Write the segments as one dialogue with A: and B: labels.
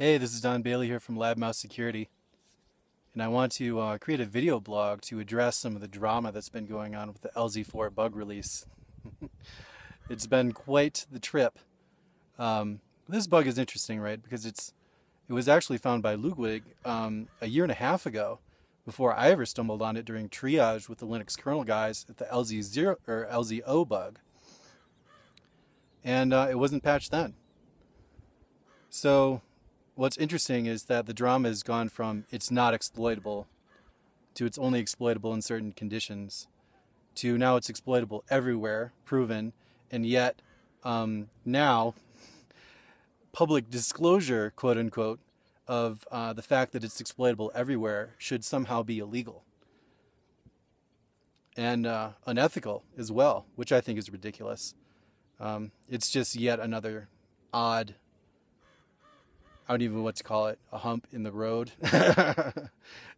A: Hey, this is Don Bailey here from LabMouse Security, and I want to create a video blog to address some of the drama that's been going on with the LZ4 bug release. It's been quite the trip. This bug is interesting, right? Because it was actually found by Ludwig a year and a half ago, before I ever stumbled on it during triage with the Linux kernel guys at the LZ0 or LZO bug, and it wasn't patched then. So what's interesting is that the drama has gone from it's not exploitable to it's only exploitable in certain conditions to now it's exploitable everywhere, proven, and yet now public disclosure, quote unquote, of the fact that it's exploitable everywhere should somehow be illegal and unethical as well, which I think is ridiculous. It's just yet another odd, I don't even know what to call it, a hump in the road.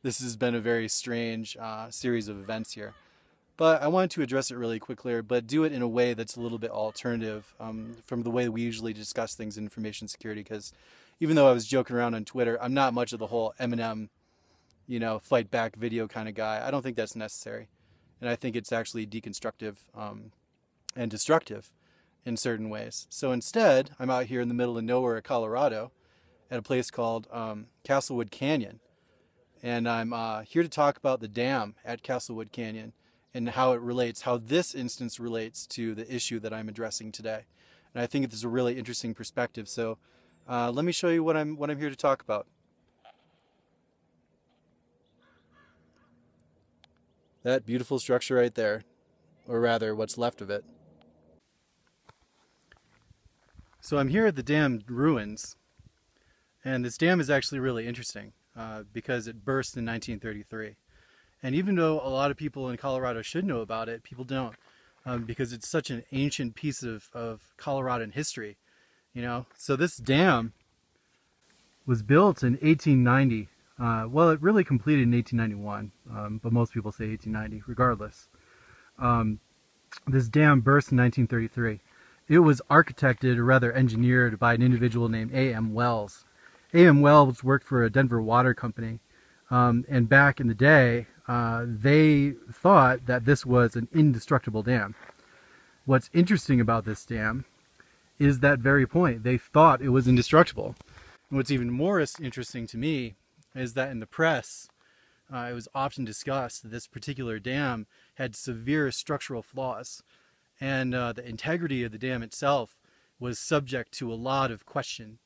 A: This has been a very strange series of events here. But I wanted to address it really quickly, but do it in a way that's a little bit alternative from the way we usually discuss things in information security, because even though I was joking around on Twitter, I'm not much of the whole Eminem, fight back video kind of guy. I don't think that's necessary. And I think it's actually deconstructive and destructive in certain ways. So instead, I'm out here in the middle of nowhere, Colorado, at a place called Castlewood Canyon. And I'm here to talk about the dam at Castlewood Canyon and how it relates, how this instance relates to the issue that I'm addressing today. And I think it's a really interesting perspective. So let me show you what I'm here to talk about. That beautiful structure right there, or rather what's left of it. So I'm here at the dam ruins, and this dam is actually really interesting because it burst in 1933. And even though a lot of people in Colorado should know about it, people don't because it's such an ancient piece of Coloradan history, So this dam was built in 1890. Well, it really completed in 1891, but most people say 1890, regardless. This dam burst in 1933. It was architected, or rather engineered, by an individual named A.M. Wells. A.M. Wells worked for a Denver water company, and back in the day, they thought that this was an indestructible dam. What's interesting about this dam is that very point. They thought it was indestructible. And what's even more interesting to me is that in the press, it was often discussed that this particular dam had severe structural flaws, and the integrity of the dam itself was subject to a lot of question.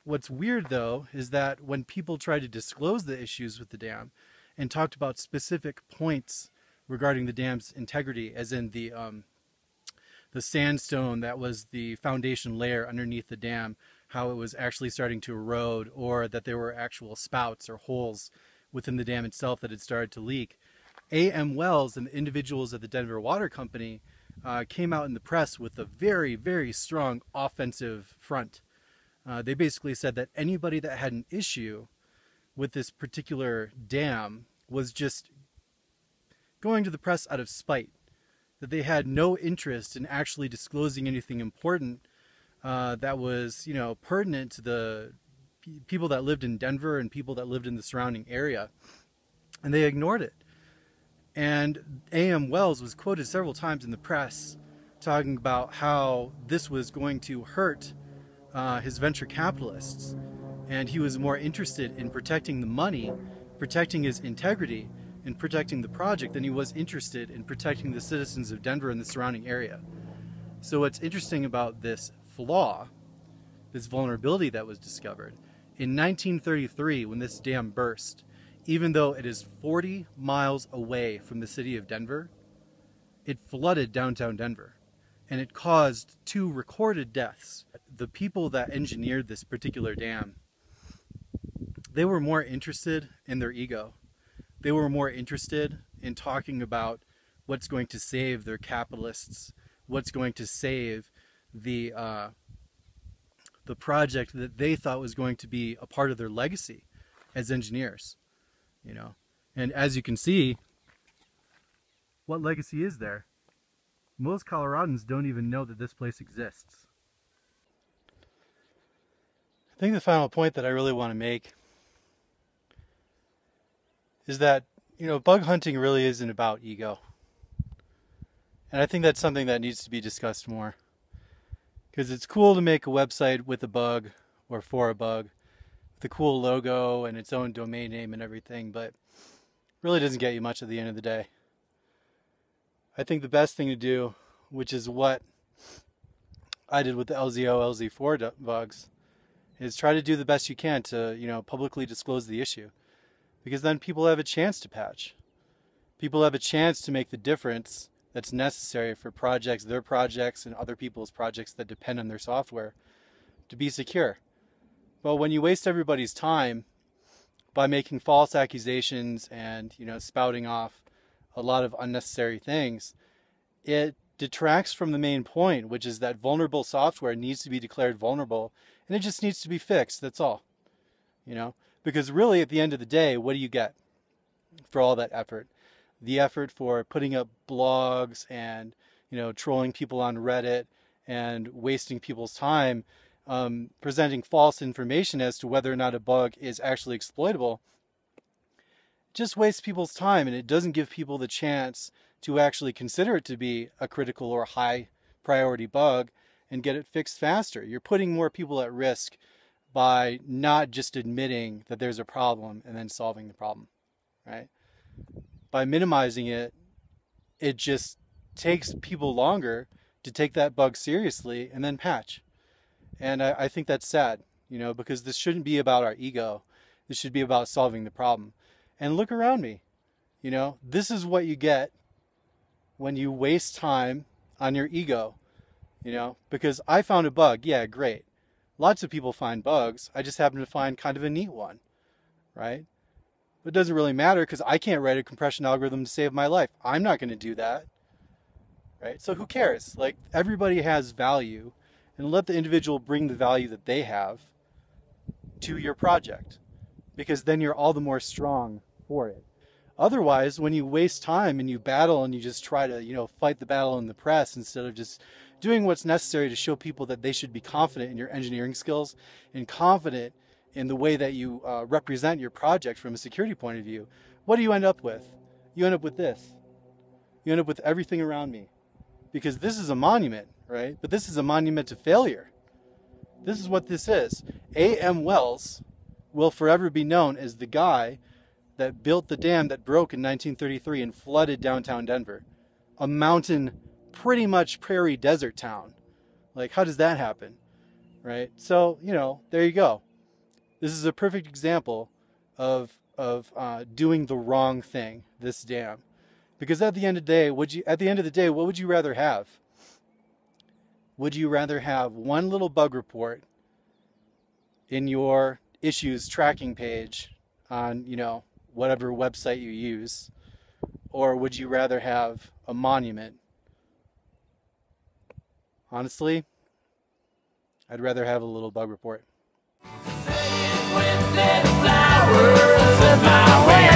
A: What's weird, though, is that when people tried to disclose the issues with the dam and talked about specific points regarding the dam's integrity, as in the sandstone that was the foundation layer underneath the dam, how it was actually starting to erode, or that there were actual spouts or holes within the dam itself that had started to leak, A.M. Wells and the individuals at the Denver Water Company came out in the press with a very, very strong offensive front. They basically said that anybody that had an issue with this particular dam was just going to the press out of spite, that they had no interest in actually disclosing anything important that was, pertinent to the people that lived in Denver and people that lived in the surrounding area. And they ignored it. And A.M. Wells was quoted several times in the press talking about how this was going to hurt his venture capitalists, and he was more interested in protecting the money, protecting his integrity, and protecting the project than he was interested in protecting the citizens of Denver and the surrounding area. So what's interesting about this flaw, this vulnerability that was discovered, in 1933 when this dam burst, even though it is 40 miles away from the city of Denver, it flooded downtown Denver. And it caused 2 recorded deaths. The people that engineered this particular dam, they were more interested in their ego. They were more interested in talking about what's going to save their capitalists, what's going to save the project that they thought was going to be a part of their legacy as engineers, And as you can see, what legacy is there? Most Coloradans don't even know that this place exists. I think the final point that I really want to make is that, bug hunting really isn't about ego. And I think that's something that needs to be discussed more. Because it's cool to make a website with a bug or for a bug, with a cool logo and its own domain name and everything, but it really doesn't get you much at the end of the day. I think the best thing to do, which is what I did with the LZO, LZ4 bugs, is try to do the best you can to, publicly disclose the issue. Because then people have a chance to patch. People have a chance to make the difference that's necessary for projects, their projects, and other people's projects that depend on their software to be secure. But when you waste everybody's time by making false accusations and, spouting off a lot of unnecessary things, it detracts from the main point, which is that vulnerable software needs to be declared vulnerable, and it just needs to be fixed. That's all. Because really, at the end of the day, what do you get for all that effort? The effort for putting up blogs and, trolling people on Reddit and wasting people's time, presenting false information as to whether or not a bug is actually exploitable, just wastes people's time, and it doesn't give people the chance to actually consider it to be a critical or high priority bug and get it fixed faster. You're putting more people at risk by not just admitting that there's a problem and then solving the problem, right? By minimizing it, it just takes people longer to take that bug seriously and then patch. And I think that's sad, because this shouldn't be about our ego. This should be about solving the problem. And look around me, this is what you get when you waste time on your ego, because I found a bug. Yeah, great. Lots of people find bugs. I just happen to find kind of a neat one, right? But it doesn't really matter because I can't write a compression algorithm to save my life. I'm not going to do that, right? So who cares? Like, everybody has value, and let the individual bring the value that they have to your project, because then you're all the more strong for it. Otherwise, when you waste time and you battle and you just try to, fight the battle in the press instead of just doing what's necessary to show people that they should be confident in your engineering skills and confident in the way that you represent your project from a security point of view, what do you end up with? You end up with this. You end up with everything around me. Because this is a monument, right? But this is a monument to failure. This is what this is. A.M. Wells will forever be known as the guy that built the dam that broke in 1933 and flooded downtown Denver. A mountain, pretty much prairie desert town. Like, how does that happen? Right? So, there you go. This is a perfect example of doing the wrong thing, this dam. Because at the end of the day, what would you rather have? Would you rather have one little bug report in your issues tracking page on, whatever website you use? Or would you rather have a monument? Honestly, I'd rather have a little bug report. With flowers in my way.